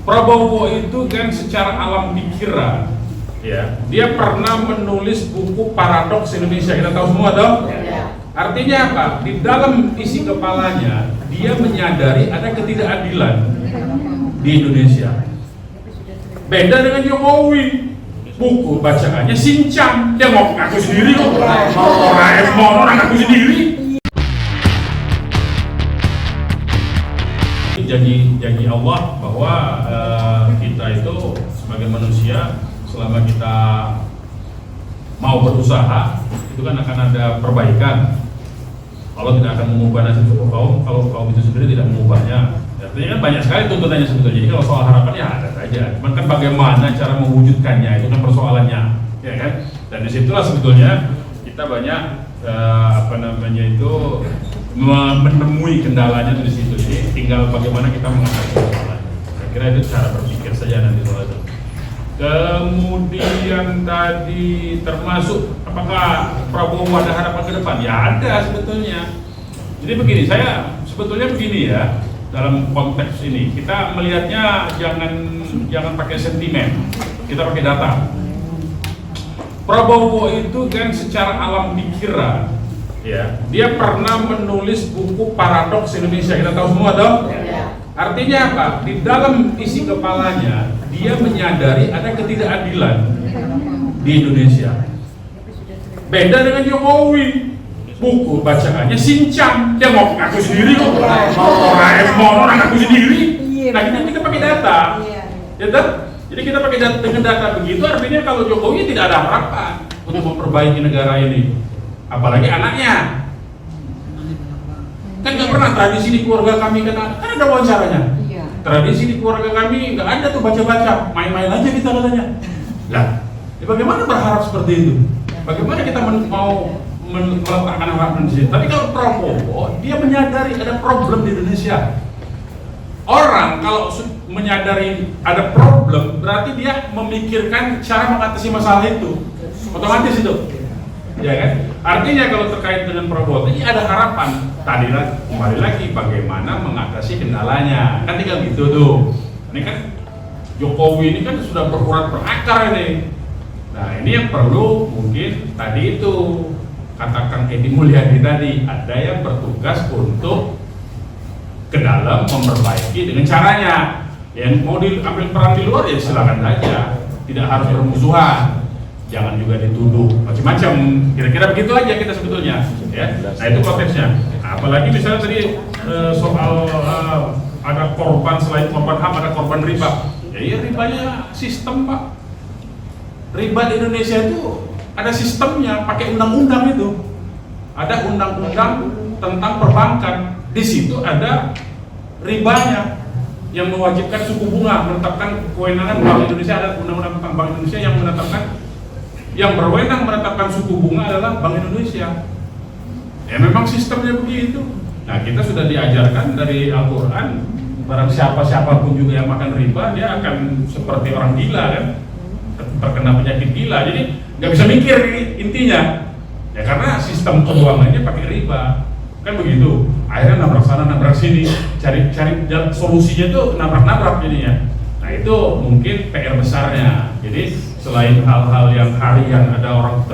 Prabowo itu kan secara alam pikiran, ya, dia pernah menulis buku Paradoks Indonesia, kita tahu semua dong. Artinya apa? Di dalam isi kepalanya dia menyadari ada ketidakadilan di Indonesia. Beda dengan Jokowi, buku bacaannya Shinchan, dia mau ngaku sendiri kok, mau ngaku sendiri. Janji Allah bahwa kita itu sebagai manusia selama kita mau berusaha itu kan akan ada perbaikan. Allah tidak akan mengubah nasib suku kaum kalau kaum itu sendiri tidak mengubahnya. Artinya kan banyak sekali tuntutannya sebetulnya. Jadi kalau soal harapan ya ada saja. Cuman kan bagaimana cara mewujudkannya itu kan persoalannya, ya kan? Dan disitulah sebetulnya kita banyak menemui kendalanya di situ. Jadi tinggal bagaimana kita mengatasi persoalannya. Saya kira itu cara berpikir saja nanti soal itu. Kemudian tadi termasuk apakah Prabowo ada harapan ke depan? Ya ada sebetulnya. Jadi begini, saya sebetulnya begini ya, dalam konteks ini kita melihatnya jangan pakai sentimen, kita pakai data. Prabowo itu kan secara alam pikiran, ya, dia pernah menulis buku Paradoks Indonesia, kita tahu semua dong. Artinya apa? Di dalam isi kepalanya dia menyadari ada ketidakadilan di Indonesia. Beda dengan Jokowi, buku bacaannya Shinchan, dia mau ngaku sendiri kok, mau ngaku sendiri. Nah kita pakai data, ya kan? Jadi kita pakai data, dengan data begitu artinya kalau Jokowi tidak ada harapan untuk memperbaiki negara ini, apalagi anaknya. Kan nggak pernah tradisi di keluarga kami kan ada wawancaranya. Tradisi di keluarga kami nggak ada tuh baca-baca, main-main aja kita katanya. Lah, ya bagaimana berharap seperti itu? Bagaimana kita mau meletakkan harapan di sini? Tapi kalau Prabowo, dia menyadari ada problem di Indonesia. Orang kalau menyadari ada problem, berarti dia memikirkan cara mengatasi masalah itu. Otomatis itu, ya kan? Artinya kalau terkait dengan Prabowo, ini ada harapan. Tadi kembali lagi bagaimana mengatasi kendalanya. Kan tinggal gitu tuh. Ini kan Jokowi ini kan sudah berurat berakar ini. Nah ini yang perlu mungkin tadi itu katakan Edi Mulyadi tadi, ada yang bertugas untuk ke dalam memperbaiki dengan caranya. Yang mau diambil peran di luar ya silakan saja, tidak harus bermusuhan, jangan juga dituduh macam-macam. Kira-kira begitu aja kita sebetulnya, ya. Nah itu konteksnya. Apalagi misalnya tadi soal ada korban, selain korban HAM ada korban riba. Ya iya, ribanya sistem Pak. Riba di Indonesia itu ada sistemnya, pakai undang-undang itu. Ada undang-undang tentang perbankan. Di situ ada ribanya yang mewajibkan suku bunga, menetapkan kewenangan Bank Indonesia. Ada undang-undang tentang Bank Indonesia yang menetapkan, yang berwenang menetapkan suku bunga adalah Bank Indonesia. Ya memang sistemnya begitu. Nah kita sudah diajarkan dari Al-Quran, barang siapapun juga yang makan riba dia akan seperti orang gila kan, terkena penyakit gila. Jadi nggak bisa mikir intinya. Ya karena sistem keuangannya pakai riba, kan begitu. Akhirnya nabrak sana nabrak sini, cari solusinya tuh nabrak jadinya. Nah itu mungkin PR besarnya. Jadi selain hal-hal yang harian ada orang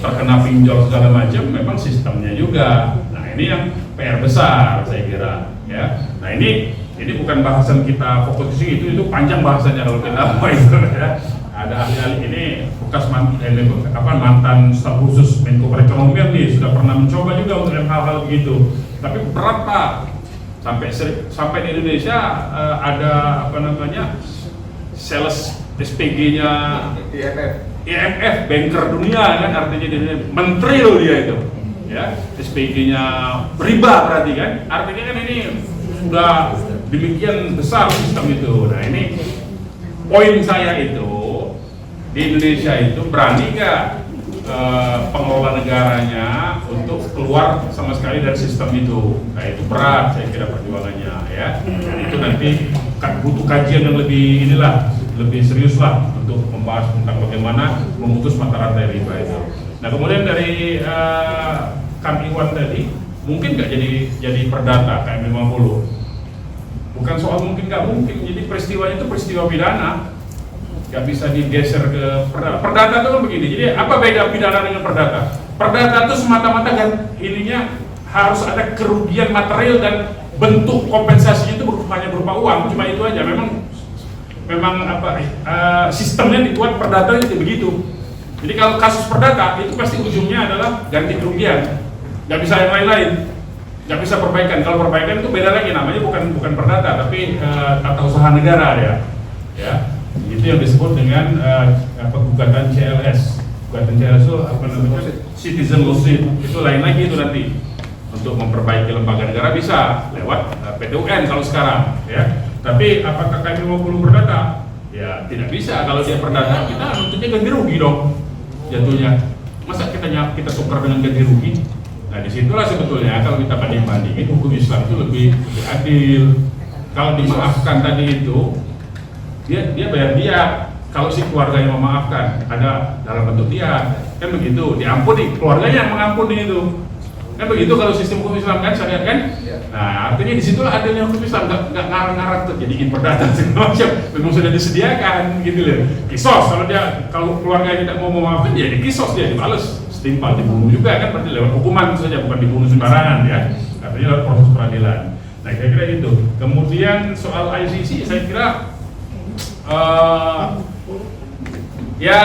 terkena pinjol segala macam, memang sistemnya juga. Nah ini yang PR besar saya kira, ya. Nah ini bukan bahasan kita fokus di situ, itu panjang bahasanya kalau kita mau itu, ya. Ada ahli-ahli ini bekas mantan staf khusus Menko Perekonomian nih sudah pernah mencoba juga untuk hal-hal begitu. Tapi berat Pak. Sampai di Indonesia ada sales SPG-nya IMF, banker dunia kan, artinya dia menteri loh dia itu, ya. SPG-nya riba berarti kan, artinya kan ini sudah demikian besar sistem itu. Nah ini poin saya itu, di Indonesia itu berani nggak pengelola negaranya untuk keluar sama sekali dari sistem itu? Nah itu berat saya kira perjuangannya, ya. Dan itu nanti butuh kajian yang lebih serius lah untuk membahas tentang bagaimana memutus mata rantai riba itu. Nah kemudian dari Kang Iwan tadi, mungkin nggak jadi perdata KM 50? Bukan soal mungkin nggak mungkin. Jadi peristiwanya itu peristiwa pidana, nggak bisa digeser ke perdata. Perdata itu kan begini. Jadi apa beda pidana dengan perdata? Perdata itu semata-mata kan ininya harus ada kerugian material dan bentuk kompensasinya itu hanya berupa uang. Cuma itu aja. Memang sistemnya dibuat perdata itu begitu. Jadi kalau kasus perdata itu pasti ujungnya adalah ganti kerugian. Nggak bisa yang lain-lain. Nggak bisa perbaikan. Kalau perbaikan itu beda lagi, namanya bukan perdata, tapi tata usaha negara ya. Itu yang disebut dengan gugatan CLS. Gugatan CLS itu apa namanya? Citizen lawsuit. Itu lain lagi itu nanti. Untuk memperbaiki lembaga negara bisa lewat PT UN kalau sekarang, ya. Tapi apakah kami mau belum perdata? Ya tidak bisa. Kalau dia perdata, kita nuntutnya ganti rugi dong, jatuhnya. Masa kita tukar dengan ganti rugi? Nah disitulah sebetulnya kalau kita banding-bandingin hukum Islam itu lebih adil. Kalau dimaafkan tadi itu, dia bayar dia. Kalau si keluarganya memaafkan, ada dalam bentuk dia, kan begitu. Diampuni, keluarganya yang mengampuni itu. Kan begitu kalau sistem hukum Islam kan, syariat kan? Nah artinya disitulah adilnya hukum Islam, nggak ngarang-ngarang tuh jadiin perdata segala macam. Memang sudah disediakan gitu loh. Kisos, kalau keluarganya tidak mau memaafkan, dia dikisos, dia dibales. Setimpal, dibunuh juga kan, berarti lewat hukuman saja, bukan dibunuh sembarangan ya. Artinya lewat proses peradilan. Nah kira-kira itu. Kemudian soal ICC saya kira ya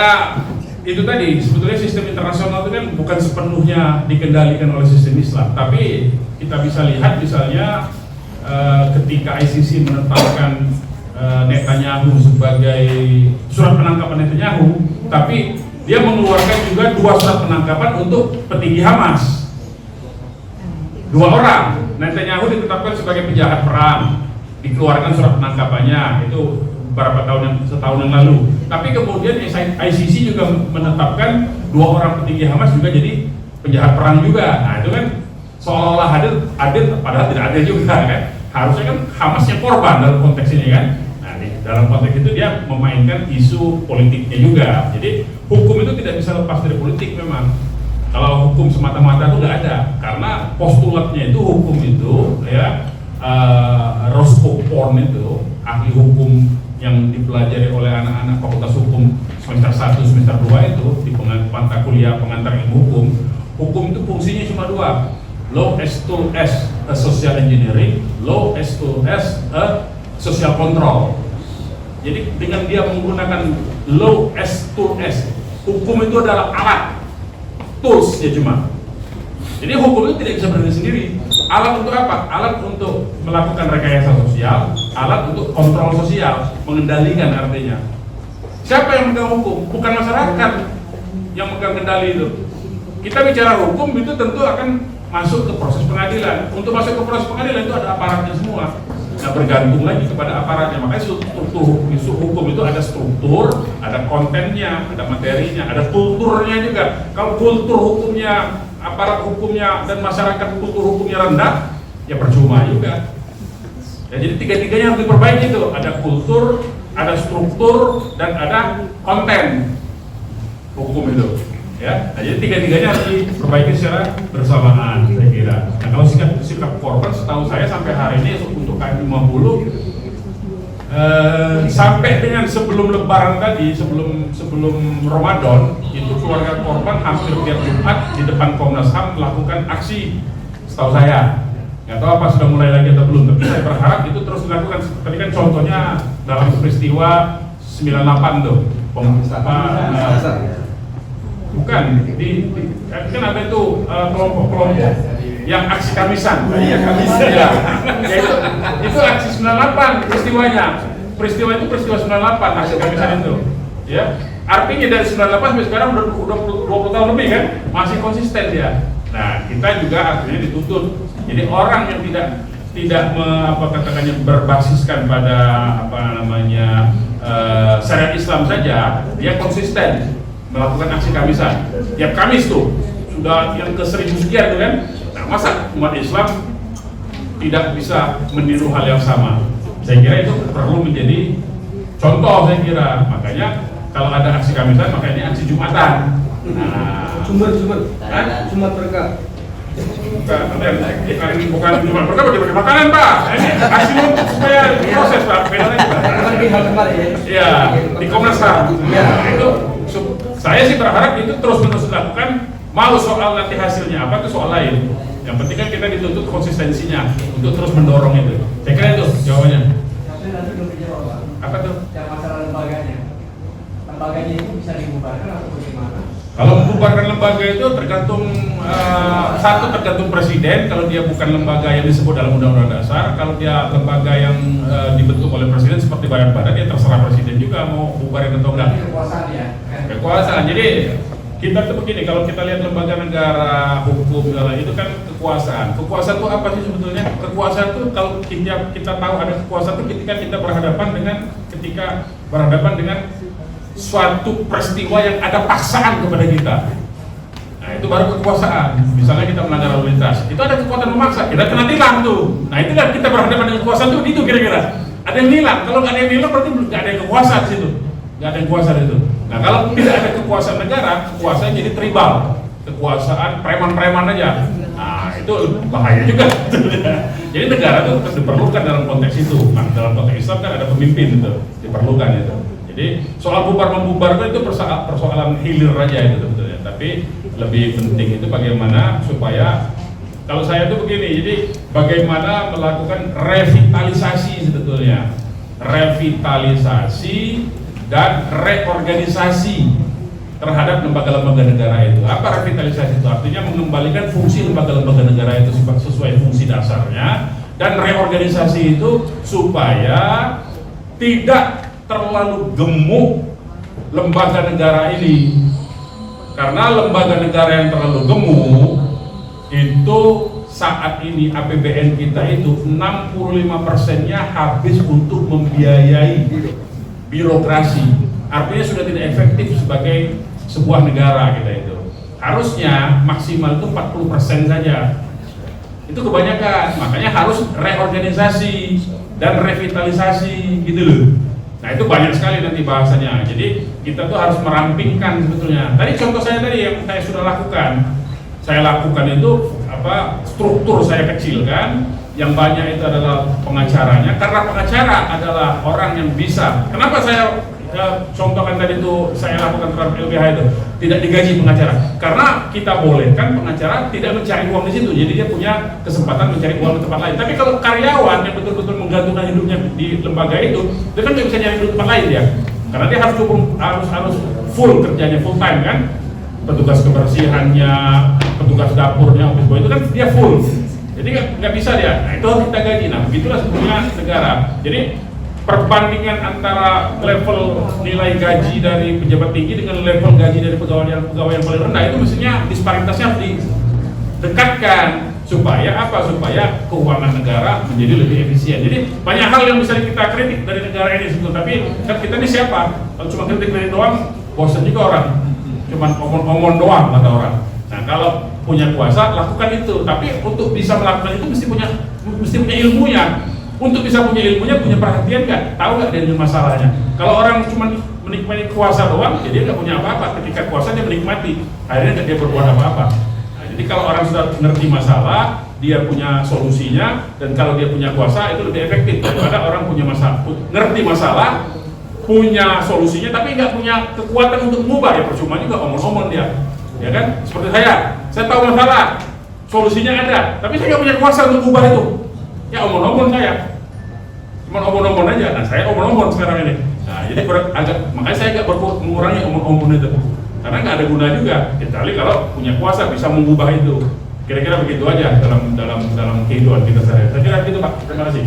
itu tadi, sebetulnya sistem internasional itu kan bukan sepenuhnya dikendalikan oleh sistem Islam, tapi kita bisa lihat misalnya ketika ICC menetapkan Netanyahu sebagai surat penangkapan Netanyahu, tapi dia mengeluarkan juga 2 surat penangkapan untuk petinggi Hamas. 2 orang, Netanyahu ditetapkan sebagai penjahat perang, dikeluarkan surat penangkapannya itu setahun yang lalu. Tapi kemudian ICC juga menetapkan 2 orang petinggi Hamas juga jadi penjahat perang juga. Nah itu kan seolah-olah adil, padahal tidak adil juga kan. Harusnya kan Hamas yang korban dalam konteks ini kan. Nah dalam konteks itu dia memainkan isu politiknya juga. Jadi hukum itu tidak bisa lepas dari politik memang. Kalau hukum semata-mata itu nggak ada, karena postulatnya itu hukum itu ya Roscoe Porn itu ahli hukum yang dipelajari oleh anak-anak fakultas hukum semester 1, semester 2 itu di mata kuliah pengantar ilmu hukum itu fungsinya cuma 2, law as tool as a social engineering, law as tool as a social control. Jadi dengan dia menggunakan law as tool as, hukum itu adalah alat, tools ya cuma. Jadi hukum itu tidak bisa berdiri sendiri. Alat untuk apa? Alat untuk melakukan rekayasa sosial, alat untuk kontrol sosial, mengendalikan artinya. Siapa yang megang hukum? Bukan masyarakat yang megang kendali itu. Kita bicara hukum itu tentu akan masuk ke proses pengadilan. Untuk masuk ke proses pengadilan itu ada aparatnya semua. Nah bergantung lagi kepada aparatnya. Makanya struktur isu hukum itu ada struktur, ada kontennya, ada materinya, ada kulturnya juga. Kalau kultur hukumnya, aparat hukumnya dan masyarakat kultur hukumnya rendah, ya percuma juga. Ya, jadi tiga-tiganya harus diperbaiki itu. Ada kultur, ada struktur, dan ada konten hukum itu. Ya, nah, jadi tiga-tiganya harus diperbaiki secara bersamaan, saya kira. Nah, kalau sikap korban, setahu saya sampai hari ini untuk KM50 sampai dengan sebelum Lebaran tadi, sebelum Ramadan, itu keluarga korban hampir tiap Jumat di depan Komnas HAM melakukan aksi, setahu saya. Nggak tahu apa sudah mulai lagi atau belum, tapi saya berharap itu terus dilakukan. Tadi kan contohnya dalam peristiwa 98 tuh, bukan, kan ada itu kelompok-kelompok yang aksi Kamisan. Iya, Kamisan ya. Itu aksi 98 peristiwanya. Peristiwa itu peristiwa 98 aksi Kamisan itu. Ya. Artinya dari 98 sampai sekarang udah 20 tahun lebih kan, masih konsisten dia. Nah, kita juga artinya dituntut. Jadi orang yang tidak berbasiskan pada syariat Islam saja, dia konsisten melakukan aksi Kamisan. Tiap Kamis tuh sudah yang ke 1000 sekian tuh kan. Nah, masa umat Islam tidak bisa meniru hal yang sama? Saya kira itu perlu menjadi contoh, saya kira. Makanya kalau ada aksi Kamisan, makanya aksi Jumatan. Nah, Jumat berkah. Bukan cuma mereka bagi makanan Pak. Ini hasil supaya proses Pak. Beda lagi Pak. Iya, di Komnas HAM. Itu saya sih berharap itu terus-menerus dilakukan. Mau soal nanti hasilnya apa itu soal lain. Yang penting kan kita dituntut konsistensinya untuk terus mendorong itu. Saya kira itu jawabannya. Apa tuh? Masalah lembaganya. Lembaganya itu bisa dibubarkan atau bagaimana? Kalau membubarkan lembaga itu tergantung satu tergantung presiden. Kalau dia bukan lembaga yang disebut dalam undang-undang dasar, kalau dia lembaga yang dibentuk oleh presiden seperti badan-badan, dia terserah presiden juga mau bubarin atau enggak. Kekuasaan ya. Kekuasaan. Jadi kita tuh begini, kalau kita lihat lembaga negara, hukum segala itu kan kekuasaan. Kekuasaan itu apa sih sebetulnya? Kekuasaan itu kalau kita tahu ada kekuasaan itu ketika kita berhadapan dengan suatu peristiwa yang ada paksaan kepada kita. Nah itu baru kekuasaan. Misalnya kita melanggar lalu lintas, itu ada kekuatan memaksa, kita kena tilang tuh. Nah itulah kita berhadapan dengan kekuasaan tuh itu kira-kira. Ada yang nilang, kalau nggak ada yang nilang berarti nggak ada yang kekuasaan di situ. Nggak ada yang kuasa itu. Nah kalau tidak ada kekuasaan negara, kekuasaan jadi tribal, kekuasaan preman-preman aja. Nah itu bahaya juga. Jadi negara itu diperlukan dalam konteks itu. Nah, dalam konteks Islam kan ada pemimpin itu, diperlukan itu. Jadi soal bubar-membubar itu persoalan hilir aja itu sebetulnya. Tapi lebih penting itu bagaimana supaya kalau saya itu begini. Jadi bagaimana melakukan revitalisasi sebetulnya, revitalisasi dan reorganisasi terhadap lembaga-lembaga negara itu. Apa revitalisasi itu? Artinya mengembalikan fungsi lembaga-lembaga negara itu sesuai fungsi dasarnya, dan reorganisasi itu supaya tidak terlalu gemuk lembaga negara ini. Karena lembaga negara yang terlalu gemuk itu saat ini APBN kita itu 65%-nya habis untuk membiayai birokrasi, artinya sudah tidak efektif sebagai sebuah negara kita itu. Harusnya maksimal itu 40% saja. Itu kebanyakan, makanya harus reorganisasi dan revitalisasi gitu loh. Nah itu banyak sekali nanti bahasanya. Jadi kita tuh harus merampingkan sebetulnya. Tadi contoh saya tadi yang saya sudah lakukan. Saya lakukan itu struktur saya kecilkan. Yang banyak itu adalah pengacaranya, karena pengacara adalah orang yang bisa. Kenapa saya contohkan tadi itu saya lakukan terhadap LBH itu tidak digaji pengacara? Karena kita bolehkan pengacara tidak mencari uang di situ, jadi dia punya kesempatan mencari uang di tempat lain. Tapi kalau karyawan yang betul-betul menggantungkan hidupnya di lembaga itu, dia kan nggak bisa nyari di tempat lain ya, karena dia harus full kerjanya, full time kan, petugas kebersihannya, petugas dapurnya, office boy itu kan dia full. Jadi nggak bisa dia. Nah itu harus kita gaji. Nah begitulah sebetulnya negara. Jadi perbandingan antara level nilai gaji dari pejabat tinggi dengan level gaji dari pegawai yang paling rendah itu mestinya disparitasnya harus didekatkan supaya apa? Supaya keuangan negara menjadi lebih efisien. Jadi banyak hal yang bisa kita kritik dari negara ini sebetulnya. Tapi kan kita ini siapa? Kalau cuma kritik doang, bosan juga orang. Cuman omong-omong doang kata orang. Nah kalau punya kuasa lakukan itu, tapi untuk bisa melakukan itu mesti punya ilmunya. Untuk bisa punya ilmunya, punya perhatian nggak? Tahu nggak dari masalahnya? Kalau orang cuma menikmati kuasa doang, jadi nggak punya apa-apa. Ketika kuasa dia menikmati, akhirnya nggak dia berbuat apa-apa. Nah, jadi kalau orang sudah ngerti masalah, dia punya solusinya, dan kalau dia punya kuasa itu lebih efektif daripada orang punya masalah, ngerti masalah, punya solusinya, tapi nggak punya kekuatan untuk mengubah, ya percuma juga omong-omong dia. Ya kan? Seperti saya tahu masalah, solusinya ada, tapi saya nggak punya kuasa untuk mengubah itu. Ya omong-omong saya, cuma omong-omong aja. Nah saya omong-omong sekarang ini. Nah jadi makanya saya agak mengurangi omong-omong itu, karena nggak ada guna juga. Kecuali kalau punya kuasa bisa mengubah itu. Kira-kira begitu aja dalam kehidupan kita sehari-hari. Saya kira begitu Pak. Terima kasih.